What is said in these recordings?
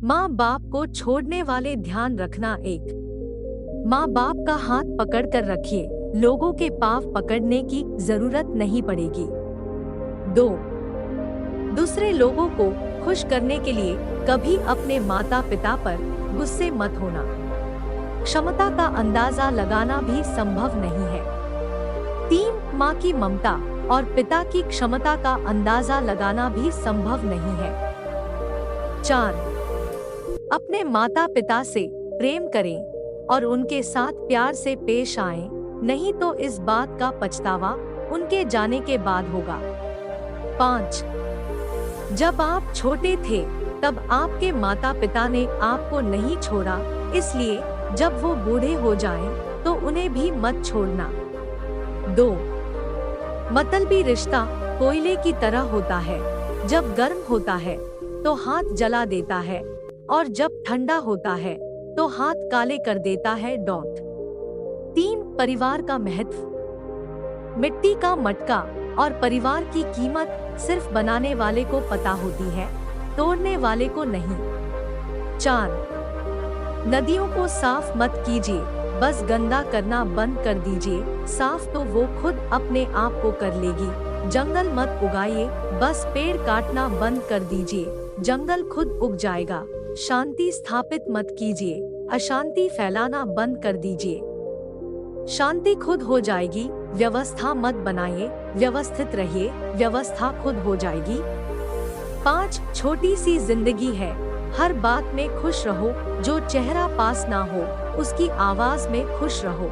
माँ बाप को छोड़ने वाले ध्यान रखना। 1 माँ बाप का हाथ पकड़कर रखिए, लोगों के पाँव पकड़ने की जरूरत नहीं पड़ेगी। 2 दूसरे लोगों को खुश करने के लिए कभी अपने माता पिता पर गुस्से मत होना। क्षमता का अंदाजा लगाना भी संभव नहीं है। 3 माँ की ममता और पिता की क्षमता का अंदाजा लगाना भी संभव नहीं है। 4 अपने माता पिता से प्रेम करें और उनके साथ प्यार से पेश आएं, नहीं तो इस बात का पछतावा उनके जाने के बाद होगा। 5 जब आप छोटे थे तब आपके माता पिता ने आपको नहीं छोड़ा, इसलिए जब वो बूढ़े हो जाएं तो उन्हें भी मत छोड़ना। 2 मतलबी रिश्ता कोयले की तरह होता है, जब गर्म होता है तो हाथ जला देता है और जब ठंडा होता है तो हाथ काले कर देता है। 3 परिवार का महत्व। मिट्टी का मटका और परिवार की कीमत सिर्फ बनाने वाले को पता होती है, तोड़ने वाले को नहीं। 4 नदियों को साफ मत कीजिए, बस गंदा करना बंद कर दीजिए, साफ तो वो खुद अपने आप को कर लेगी। जंगल मत उगाइए, बस पेड़ काटना बंद कर दीजिए, जंगल खुद उग जाएगा। शांति स्थापित मत कीजिए, अशांति फैलाना बंद कर दीजिए, शांति खुद हो जाएगी। व्यवस्था मत बनाइए, व्यवस्थित रहिए, व्यवस्था खुद हो जाएगी। 5 छोटी सी जिंदगी है, हर बात में खुश रहो, जो चेहरा पास ना हो उसकी आवाज में खुश रहो।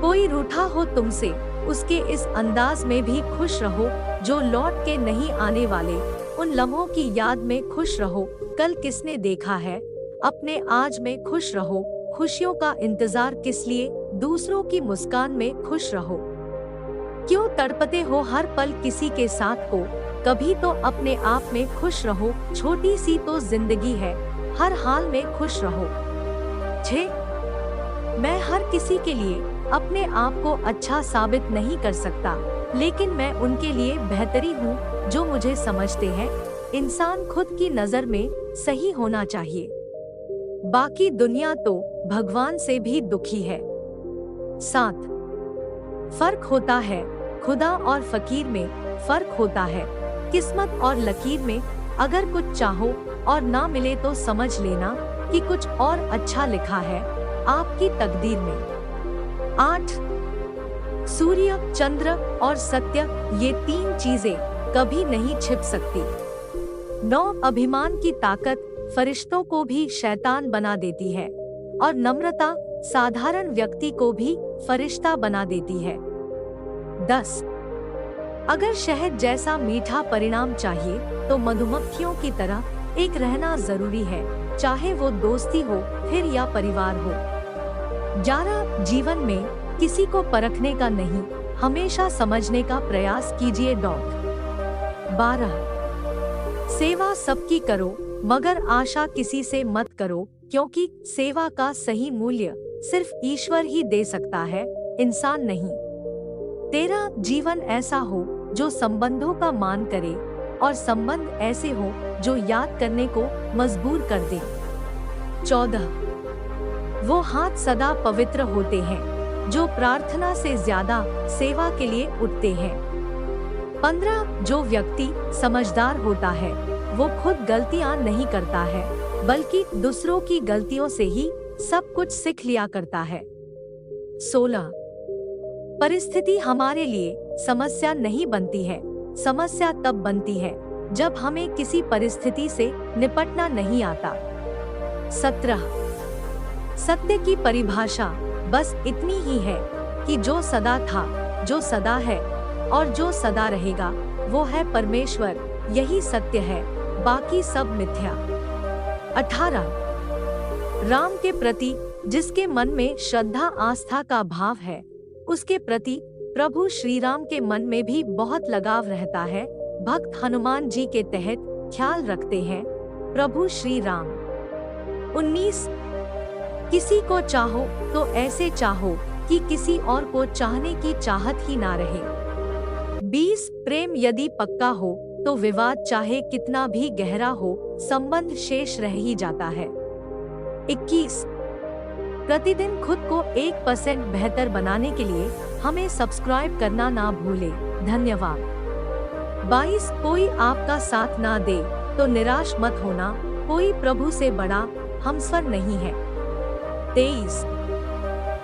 कोई रूठा हो तुमसे, उसके इस अंदाज में भी खुश रहो, जो लौट के नहीं आने वाले उन लम्हों की याद में खुश रहो। कल किसने देखा है, अपने आज में खुश रहो। खुशियों का इंतजार किस लिए, दूसरों की मुस्कान में खुश रहो। क्यों तड़पते हो हर पल किसी के साथ को, कभी तो अपने आप में खुश रहो। छोटी सी तो जिंदगी है, हर हाल में खुश रहो। 6 मैं हर किसी के लिए अपने आप को अच्छा साबित नहीं कर सकता, लेकिन मैं उनके लिए बेहतरी हूँ जो मुझे समझते हैं। इंसान खुद की नजर में सही होना चाहिए, बाकी दुनिया तो भगवान से भी दुखी है। 7 फर्क होता है, खुदा और फकीर में फर्क होता है, किस्मत और लकीर में। अगर कुछ चाहो और ना मिले तो समझ लेना कि कुछ और अच्छा लिखा है आपकी तकदीर में। 8 सूर्य, चंद्र और सत्य, ये 3 चीजें कभी नहीं छिप सकती। 9 अभिमान की ताकत फरिश्तों को भी शैतान बना देती है और नम्रता साधारण व्यक्ति को भी फरिश्ता बना देती है। 10 अगर शहद जैसा मीठा परिणाम चाहिए तो मधुमक्खियों की तरह एक रहना जरूरी है, चाहे वो दोस्ती हो फिर या परिवार हो। 11 जीवन में किसी को परखने का नहीं, हमेशा समझने का प्रयास कीजिए। 12 सेवा सबकी करो, मगर आशा किसी से मत करो, क्योंकि सेवा का सही मूल्य सिर्फ ईश्वर ही दे सकता है, इंसान नहीं। 13 जीवन ऐसा हो जो संबंधों का मान करे और संबंध ऐसे हो जो याद करने को मजबूर कर दे। 14 वो हाथ सदा पवित्र होते हैं जो प्रार्थना से ज्यादा सेवा के लिए उठते हैं। 15 जो व्यक्ति समझदार होता है वो खुद गलतियां नहीं करता है, बल्कि दूसरों की गलतियों से ही सब कुछ सीख लिया करता है। 16 परिस्थिति हमारे लिए समस्या नहीं बनती है, समस्या तब बनती है जब हमें किसी परिस्थिति से निपटना नहीं आता। 17 सत्य की परिभाषा बस इतनी ही है कि जो सदा था, जो सदा है और जो सदा रहेगा वो है परमेश्वर, यही सत्य है, बाकी सब मिथ्या। 18 राम के प्रति जिसके मन में श्रद्धा आस्था का भाव है, उसके प्रति प्रभु श्री राम के मन में भी बहुत लगाव रहता है। भक्त हनुमान जी के तहत ख्याल रखते हैं प्रभु श्री राम। 19 किसी को चाहो तो ऐसे चाहो कि किसी और को चाहने की चाहत ही ना रहे। 20 प्रेम यदि पक्का हो तो विवाद चाहे कितना भी गहरा हो, संबंध शेष रह ही जाता है। 21 प्रतिदिन खुद को 1% बेहतर बनाने के लिए हमें सब्सक्राइब करना ना भूले। धन्यवाद। 22 कोई आपका साथ ना दे तो निराश मत होना, कोई प्रभु से बड़ा हमसफर नहीं है। 23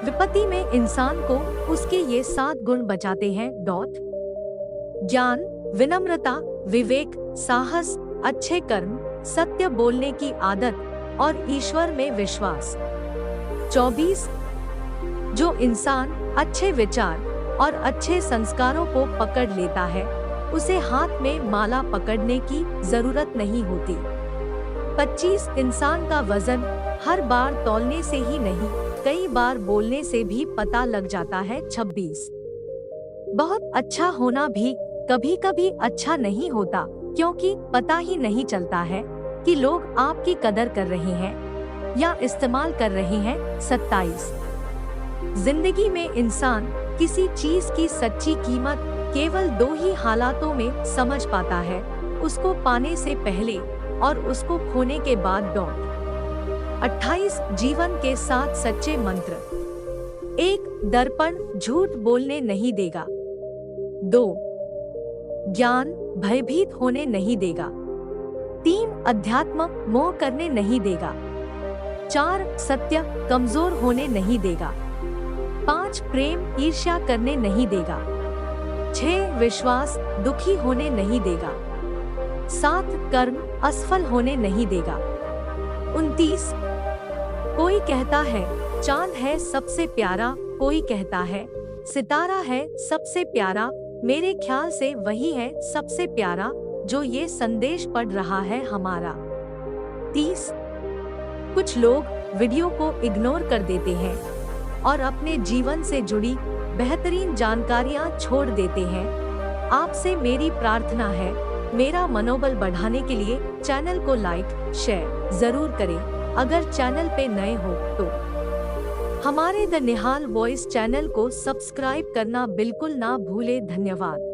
विपत्ति में इंसान को उसके ये 7 गुण बचाते हैं। ज्ञान, विनम्रता, विवेक, साहस, अच्छे कर्म, सत्य बोलने की आदत और ईश्वर में विश्वास। 24 जो इंसान अच्छे विचार और अच्छे संस्कारों को पकड़ लेता है, उसे हाथ में माला पकड़ने की जरूरत नहीं होती। 25 इंसान का वजन हर बार तौलने से ही नहीं, कई बार बोलने से भी पता लग जाता है। 26 बहुत अच्छा होना भी कभी कभी अच्छा नहीं होता, क्योंकि पता ही नहीं चलता है कि लोग आपकी कदर कर रहे हैं या इस्तेमाल कर रहे हैं। 27 जिंदगी में इंसान किसी चीज की सच्ची कीमत केवल 2 ही हालातों में समझ पाता है, उसको पाने से पहले और उसको खोने के बाद। 28 जीवन के 7 सच्चे मंत्र। 1 दर्पण झूठ बोलने नहीं देगा। 2 ज्ञान भयभीत होने नहीं देगा। 3 अध्यात्म मोह करने नहीं देगा। 4 सत्य कमजोर होने नहीं देगा। 5 प्रेम ईर्ष्या करने नहीं देगा। 6 विश्वास दुखी होने नहीं देगा। 7 कर्म असफल होने नहीं देगा। 29 कोई कहता है चांद है सबसे प्यारा, कोई कहता है सितारा है सबसे प्यारा, मेरे ख्याल से वही है सबसे प्यारा जो ये संदेश पढ़ रहा है हमारा। 30 कुछ लोग वीडियो को इग्नोर कर देते हैं और अपने जीवन से जुड़ी बेहतरीन जानकारियां छोड़ देते हैं। आपसे मेरी प्रार्थना है, मेरा मनोबल बढ़ाने के लिए चैनल को लाइक शेयर जरूर करें। अगर चैनल पे नए हो तो हमारे द निहाल वॉइस चैनल को सब्सक्राइब करना बिल्कुल ना भूले। धन्यवाद।